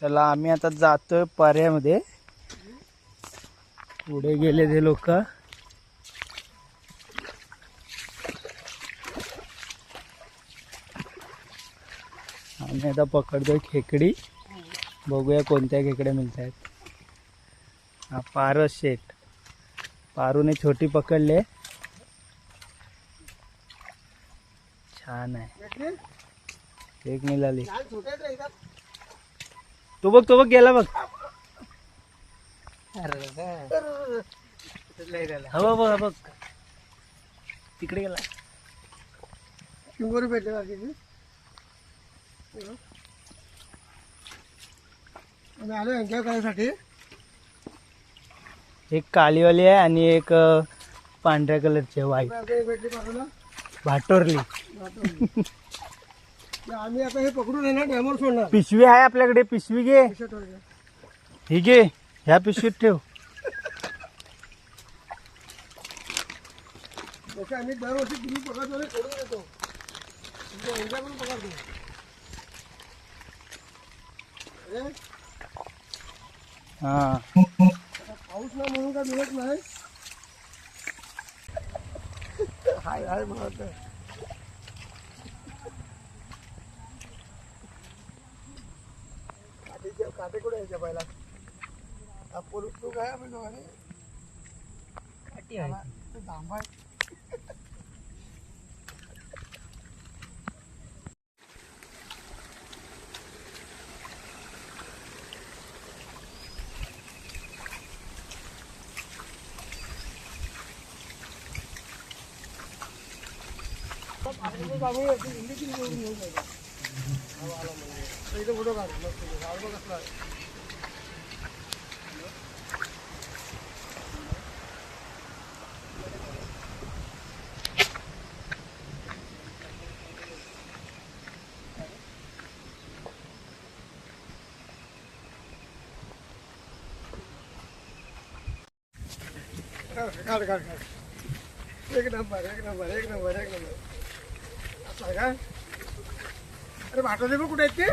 चला आम्ही आता जातोय पाऱ्यामध्ये. पुढे गेले ते लोक. आम्ही आता पकडतोय खेकडी. बघूया कोणत्या खेकड्या मिळत आहेत. हा पारस शेट. पारूने छोटी पकडले. छान आहे. एक मिळाली. तो बघ गेला बघ. हवा बघ बघ तिकडे गेला. शिंगोरी भेटले आम्ही आलो एन्जॉय करायसाठी. एक काळीवाली आहे आणि एक पांढऱ्या कलरची व्हाईट. भेटली पाठवला भाटोरली. आम्ही आता हे पकडून आहे ना डॅमवर सोडणार. पिशवी आहे आपल्याकडे. पिशवी घे. ही घे. ह्या पिशवीत ठेव. जसे आम्ही दरवर्षी तुम्ही पकडतो सोडून येतो. एन्जॉय करून पकडतो. हा पाऊस ना म्हणून काय मिळत नाही. हाय हाय म्हणत काटे कुठे यायच्या पहिला पोलीस तू काय आपण थांबाय. फोटो काढ कसला काढ काढ काढ. एक नंबर एक नंबर एक नंबर एक नंबर. असं का? अरे भाटवले पण कुठे आहेत ते?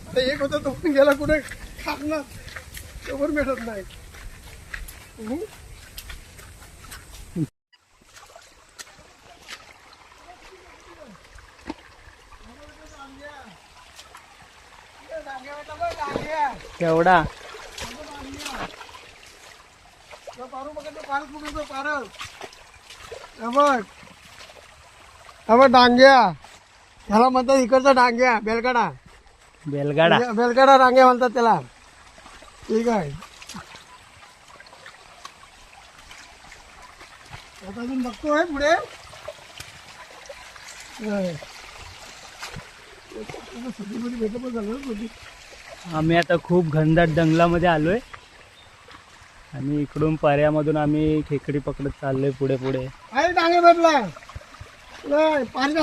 आता एक होता तो पण गेला कुठे खाणार. समोर भेटत नाही. केवढा. पारू पकडतो. पारच पकडतो. पारच बघ डांग्या. ह्याला म्हणतात इकडचा डांग्या. बेलगाडा. बेलगाडा. बेलगाडा डांग्या म्हणतात त्याला. ठीक आहे. आता अजून बघतोय पुढे. भेटलं पण झालं. आम्ही आता खूप घनदाट जंगलामध्ये आलोय आणि इकडून पाऱ्यामधून आम्ही खेकडी पकडत चाललोय पुढे पुढे. आहे डांगे भेटला. पाणी